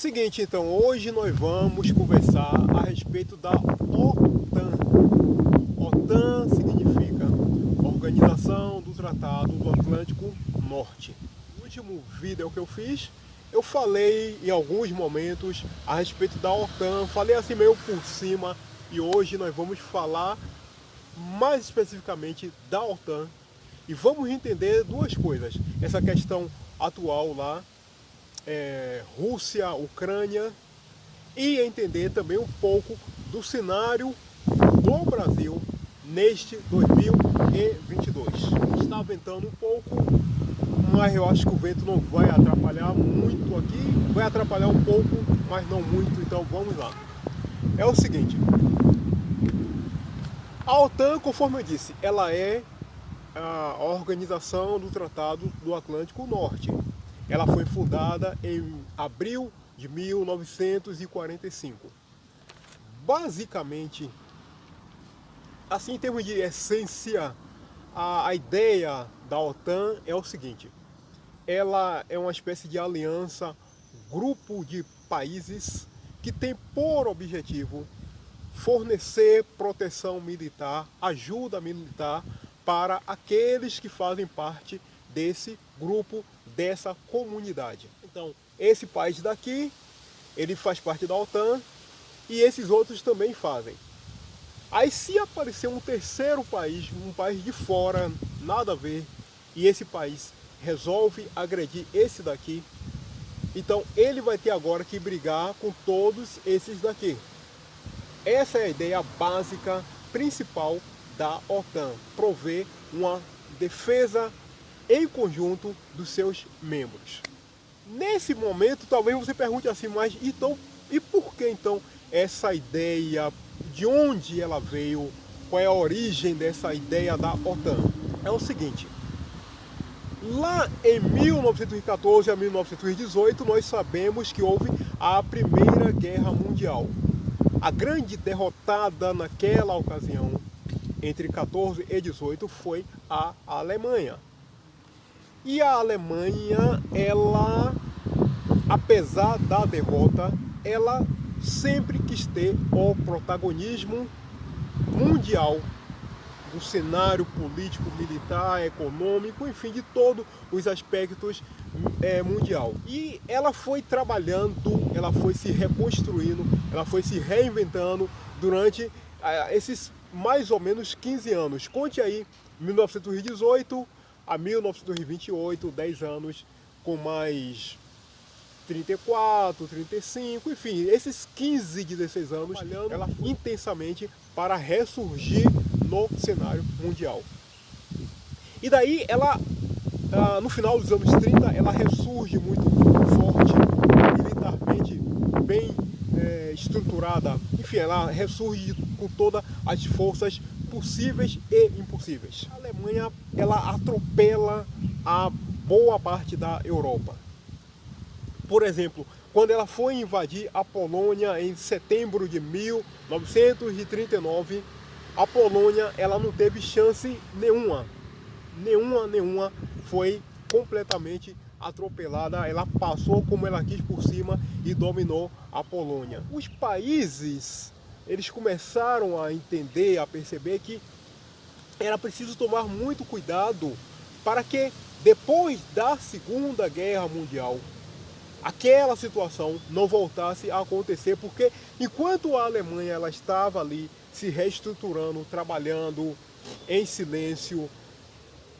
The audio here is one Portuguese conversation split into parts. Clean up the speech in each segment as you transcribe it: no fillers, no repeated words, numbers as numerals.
Seguinte, então, hoje nós vamos conversar a respeito da OTAN. OTAN significa Organização do Tratado do Atlântico Norte. No último vídeo que eu fiz, eu falei em alguns momentos a respeito da OTAN, falei assim meio por cima, e hoje nós vamos falar mais especificamente da OTAN e vamos entender duas coisas. Essa questão atual lá, Rússia, Ucrânia, e entender também um pouco do cenário do Brasil neste 2022. Está ventando um pouco, mas eu acho que o vento não vai atrapalhar muito aqui, vai atrapalhar um pouco, mas não muito, então vamos lá. É o seguinte, a OTAN, conforme eu disse, ela é a Organização do Tratado do Atlântico Norte. Ela foi fundada em abril de 1945. Basicamente, assim em termos de essência, a ideia da OTAN é o seguinte: ela é uma espécie de aliança, grupo de países que tem por objetivo fornecer proteção militar, ajuda militar para aqueles que fazem parte desse grupo, dessa comunidade. Então, esse país daqui, ele faz parte da OTAN e esses outros também fazem. Aí se aparecer um terceiro país, um país de fora, nada a ver, e esse país resolve agredir esse daqui, então ele vai ter agora que brigar com todos esses daqui. Essa é a ideia básica, principal da OTAN, prover uma defesa em conjunto dos seus membros. Nesse momento, talvez você pergunte assim, mas então, e por que então essa ideia, de onde ela veio, qual é a origem dessa ideia da OTAN? É o seguinte, lá em 1914 a 1918, nós sabemos que houve a Primeira Guerra Mundial. A grande derrotada naquela ocasião, entre 14 e 18, foi a Alemanha. E a Alemanha, ela, apesar da derrota, ela sempre quis ter o protagonismo mundial do cenário político, militar, econômico, enfim, de todos os aspectos mundial. E ela foi trabalhando, ela foi se reconstruindo, ela foi se reinventando durante esses mais ou menos 15 anos. Conte aí, 1918 a 1928, 10 anos, com mais 34, 35, enfim, esses 15, 16 anos, trabalhando ela intensamente para ressurgir no cenário mundial. E daí ela, no final dos anos 30, ela ressurge muito forte, militarmente bem estruturada, enfim, ela ressurge com todas as forças possíveis e impossíveis. A Alemanha, ela atropela a boa parte da Europa. Por exemplo, quando ela foi invadir a Polônia em setembro de 1939, a Polônia, ela não teve chance nenhuma. Nenhuma, foi completamente atropelada, ela passou como ela quis por cima e dominou a Polônia. Os países, eles começaram a entender, a perceber que era preciso tomar muito cuidado para que depois da Segunda Guerra Mundial aquela situação não voltasse a acontecer, porque enquanto a Alemanha ela estava ali se reestruturando, trabalhando em silêncio,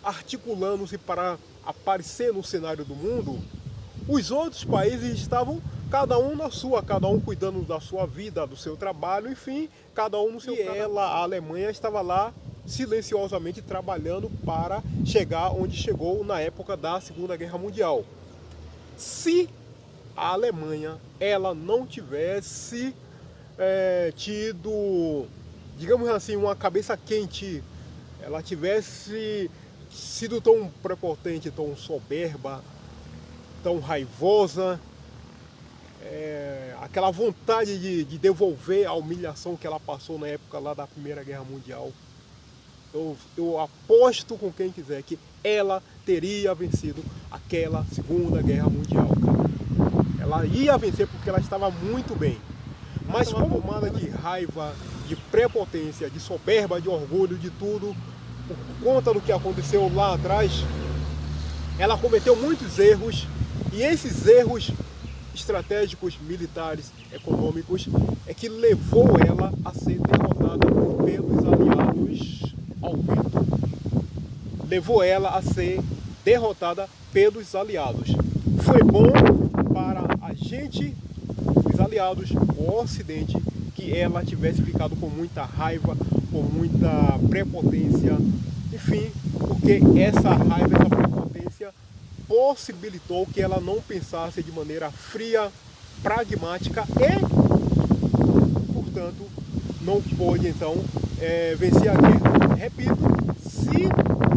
articulando-se para aparecer no cenário do mundo, os outros países estavam cada um na sua, cada um cuidando da sua vida, do seu trabalho, enfim, cada um no seu. E ela, a Alemanha, estava lá silenciosamente trabalhando para chegar onde chegou na época da Segunda Guerra Mundial. Se a Alemanha ela não tivesse tido, digamos assim, uma cabeça quente, ela tivesse sido tão prepotente, tão soberba, tão raivosa, aquela vontade de devolver a humilhação que ela passou na época lá da Primeira Guerra Mundial, eu aposto com quem quiser que ela teria vencido aquela Segunda Guerra Mundial, cara. Ela ia vencer porque ela estava muito bem. Mas como tomada de raiva, de prepotência, de soberba, de orgulho, de tudo, por conta do que aconteceu lá atrás, ela cometeu muitos erros, e esses erros estratégicos, militares, econômicos, é que levou ela a ser derrotada pelos aliados ao vento. Levou ela a ser derrotada pelos aliados. Foi bom para a gente, os aliados, o Ocidente, que ela tivesse ficado com muita raiva, com muita prepotência, enfim, porque essa raiva, essa prepotência possibilitou que ela não pensasse de maneira fria, pragmática e, portanto, não pôde então vencer a guerra. Repito, se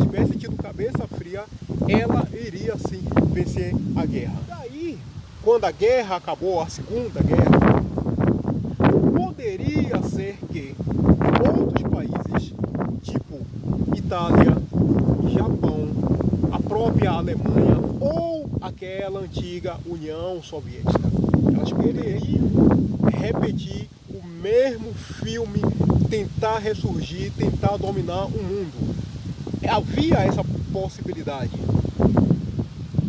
tivesse tido cabeça fria, ela iria sim vencer a guerra. Daí, quando a guerra acabou, a Segunda Guerra, poderia ser que outros países, tipo Itália, Japão, a própria Alemanha ou aquela antiga União Soviética, elas poderiam repetir o mesmo filme, tentar ressurgir, tentar dominar o mundo. Havia essa possibilidade.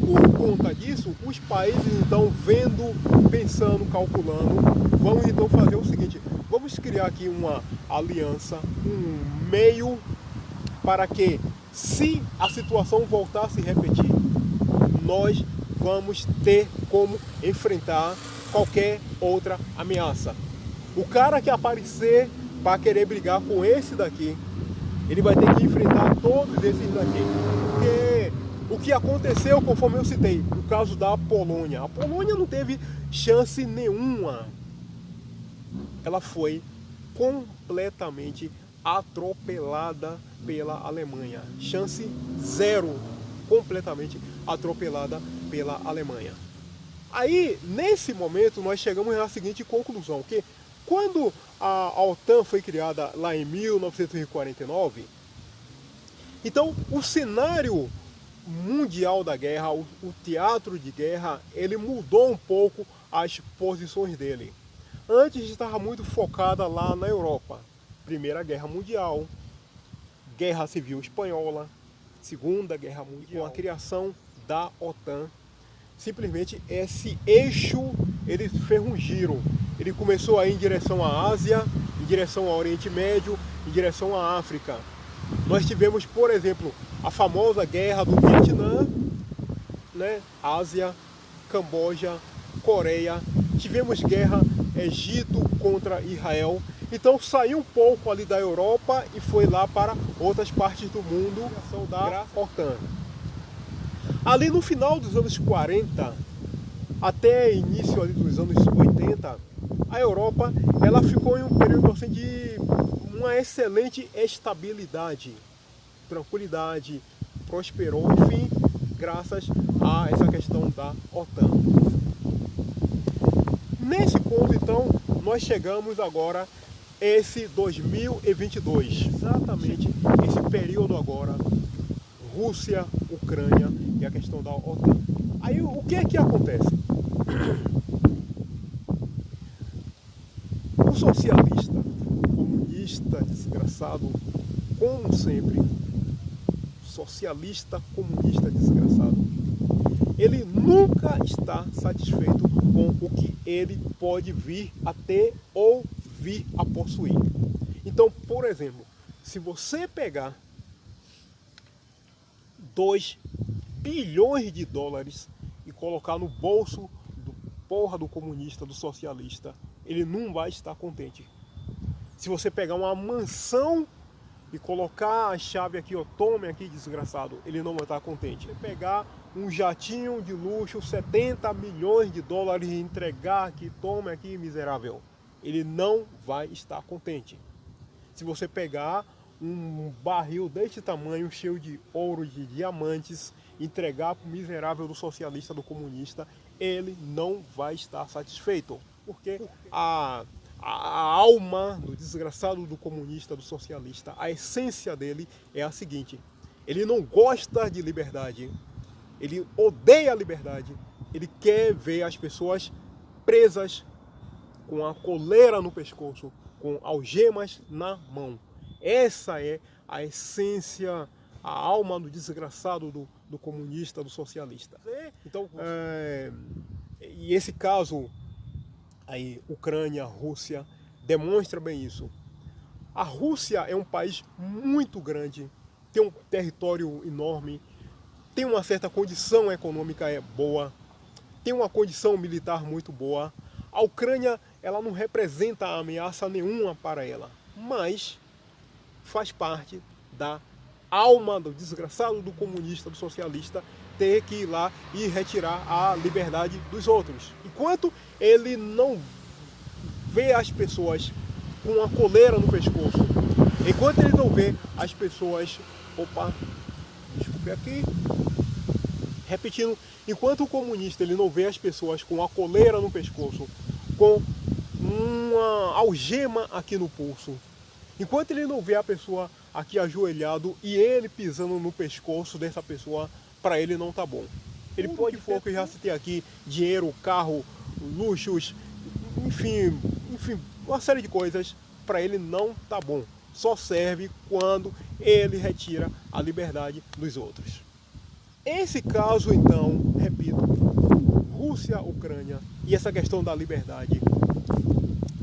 Por conta disso, os países então vendo, pensando, calculando, vamos então fazer o seguinte: vamos criar aqui uma aliança, um meio para que, se a situação voltar a se repetir, nós vamos ter como enfrentar qualquer outra ameaça. O cara que aparecer para querer brigar com esse daqui, ele vai ter que enfrentar todos esses daqui. Porque o que aconteceu, conforme eu citei, no caso da Polônia, a Polônia não teve chance nenhuma. Ela foi completamente atropelada pela Alemanha. Chance zero, completamente atropelada pela Alemanha. Aí, nesse momento, nós chegamos à seguinte conclusão, que quando a OTAN foi criada lá em 1949, então o cenário mundial da guerra, o teatro de guerra, ele mudou um pouco as posições dele. Antes estava muito focada lá na Europa. Primeira Guerra Mundial, Guerra Civil Espanhola, Segunda Guerra Mundial, com a criação da OTAN. Simplesmente esse eixo, ele fez um giro. Ele começou a ir em direção à Ásia, em direção ao Oriente Médio, em direção à África. Nós tivemos, por exemplo, a famosa guerra do Vietnã, né? Ásia, Camboja, Coreia. Tivemos guerra Egito contra Israel. Então saiu um pouco ali da Europa e foi lá para outras partes do mundo, da OTAN. Ali no final dos anos 40, até início ali dos anos 80, a Europa ela ficou em um período assim, de uma excelente estabilidade, tranquilidade, prosperou, enfim, graças a essa questão da OTAN. Nesse ponto, então, nós chegamos agora esse 2022, exatamente esse período agora, Rússia, Ucrânia e a questão da OTAN. Aí o que é que acontece? O socialista, comunista, desgraçado, como sempre, socialista, comunista, desgraçado, ele nunca está satisfeito com o que ele pode vir a ter ou vir a possuir. Então, por exemplo, se você pegar 2 bilhões de dólares e colocar no bolso do comunista, do socialista, ele não vai estar contente. Se você pegar uma mansão e colocar a chave aqui, ó, tome aqui, desgraçado, ele não vai estar contente. Se pegar um jatinho de luxo, 70 milhões de dólares e entregar aqui, tome aqui, miserável, ele não vai estar contente. Se você pegar um barril deste tamanho, cheio de ouro, de diamantes, entregar para o miserável do socialista, do comunista, ele não vai estar satisfeito. Porque a alma do desgraçado do comunista, do socialista, a essência dele é a seguinte: ele não gosta de liberdade, ele odeia a liberdade, ele quer ver as pessoas presas com a coleira no pescoço, com algemas na mão. Essa é a essência, a alma do desgraçado do comunista, do socialista. Então, e esse caso aí, Ucrânia, Rússia, demonstra bem isso. A Rússia é um país muito grande, tem um território enorme, tem uma certa condição econômica boa, tem uma condição militar muito boa. A Ucrânia, ela não representa ameaça nenhuma para ela, mas faz parte da alma do desgraçado do comunista, do socialista, ter que ir lá e retirar a liberdade dos outros. Enquanto ele não vê as pessoas com a coleira no pescoço, enquanto ele não vê as pessoas... Opa, desculpe aqui. Repetindo, enquanto o comunista ele não vê as pessoas com a coleira no pescoço, com uma algema aqui no pulso, enquanto ele não vê a pessoa aqui ajoelhado e ele pisando no pescoço dessa pessoa, para ele não tá bom. Ele pode for que eu já citei aqui, dinheiro, carro, luxos, enfim, uma série de coisas, para ele não tá bom. Só serve quando ele retira a liberdade dos outros. Esse caso, então, repito, Rússia, Ucrânia e essa questão da liberdade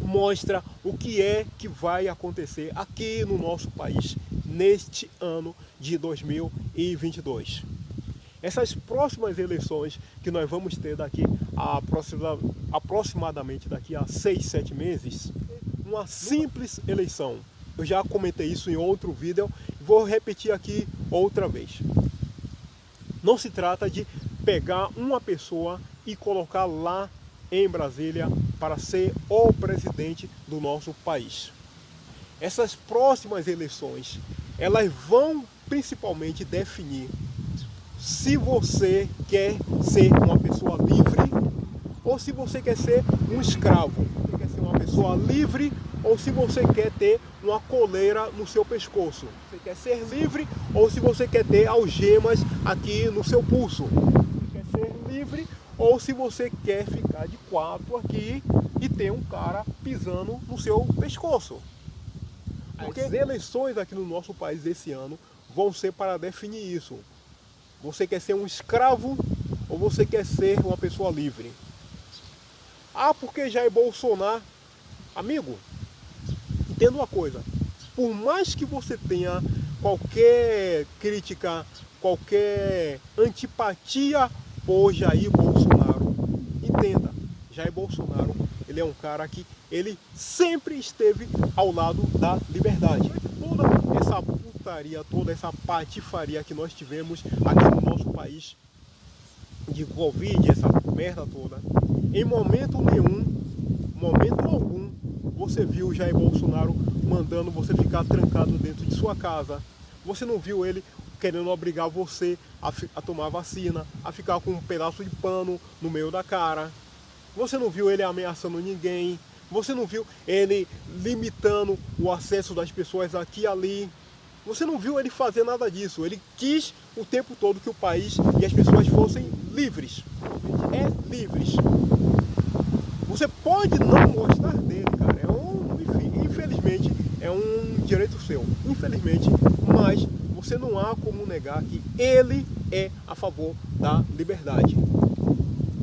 mostra o que é que vai acontecer aqui no nosso país neste ano de 2022. Essas próximas eleições que nós vamos ter daqui a aproximadamente daqui a 6, 7 meses, uma simples eleição. Eu já comentei isso em outro vídeo, vou repetir aqui outra vez. Não se trata de pegar uma pessoa e colocar lá em Brasília para ser o presidente do nosso país. Essas próximas eleições, elas vão principalmente definir se você quer ser uma pessoa livre ou se você quer ser um escravo. Você quer ser uma pessoa livre ou se você quer ter uma coleira no seu pescoço. Você quer ser livre ou se você quer ter algemas aqui no seu pulso. Você quer ser livre ou se você quer ficar de quatro aqui e ter um cara pisando no seu pescoço. Porque as eleições aqui no nosso país esse ano vão ser para definir isso. Você quer ser um escravo ou você quer ser uma pessoa livre? Ah, porque Jair Bolsonaro... Amigo, entenda uma coisa. Por mais que você tenha qualquer crítica, qualquer antipatia por Jair Bolsonaro, entenda, Jair Bolsonaro, ele é um cara que ele sempre esteve ao lado da liberdade. Toda essa putaria, toda essa patifaria que nós tivemos aqui no nosso país, de Covid, essa merda toda, em momento nenhum, momento algum, você viu o Jair Bolsonaro mandando você ficar trancado dentro de sua casa. Você não viu ele querendo obrigar você a tomar vacina, a ficar com um pedaço de pano no meio da cara. Você não viu ele ameaçando ninguém. Você não viu ele limitando o acesso das pessoas aqui e ali. Você não viu ele fazer nada disso. Ele quis o tempo todo que o país e as pessoas fossem livres. Livres. Você pode não gostar dele, cara. Enfim, infelizmente, é um direito seu. Infelizmente, mas você não há como negar que ele é a favor da liberdade.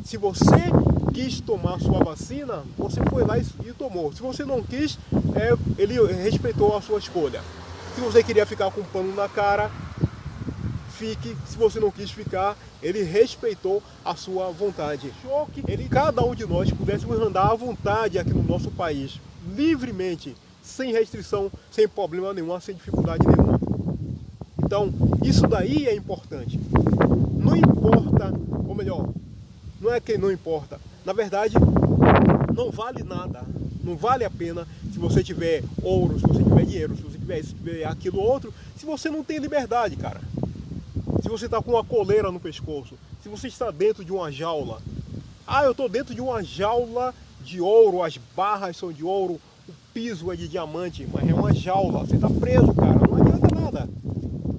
Se você quis tomar sua vacina, você foi lá e tomou. Se você não quis, ele respeitou a sua escolha. Se você queria ficar com um pano na cara, fique. Se você não quis ficar, ele respeitou a sua vontade. Cada um de nós pudéssemos andar à vontade aqui no nosso país, livremente, sem restrição, sem problema nenhum, sem dificuldade nenhuma. Então, isso daí é importante. Não importa, ou melhor, não é que não importa. Na verdade, não vale nada. Não vale a pena se você tiver ouro, se você tiver dinheiro, se você tiver aquilo outro, se você não tem liberdade, cara. Se você está com uma coleira no pescoço, se você está dentro de uma jaula. Ah, eu estou dentro de uma jaula de ouro, as barras são de ouro, o piso é de diamante, mas é uma jaula, você está preso, cara, não adianta nada.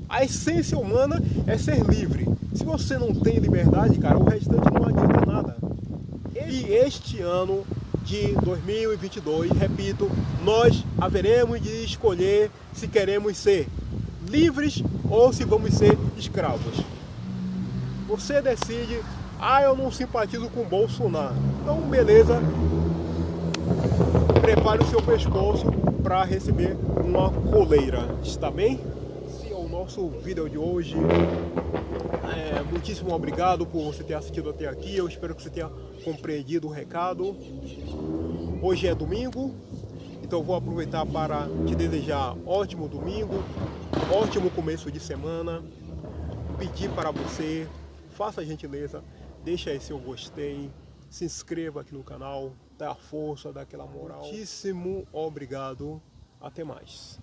A essência humana é ser livre. Se você não tem liberdade, cara, o restante não adianta nada. E este ano de 2022, repito, nós haveremos de escolher se queremos ser livres ou se vamos ser escravos. Você decide. Ah, eu não simpatizo com Bolsonaro. Então, beleza. Prepare o seu pescoço para receber uma coleira. Está bem? Esse é o nosso vídeo de hoje. Muitíssimo obrigado por você ter assistido até aqui. Eu espero que você tenha compreendido o recado. Hoje é domingo, então eu vou aproveitar para te desejar ótimo domingo, ótimo começo de semana. Pedir para você, faça a gentileza, deixa aí seu gostei, se inscreva aqui no canal, dá a força, dá aquela moral. Muitíssimo obrigado, até mais.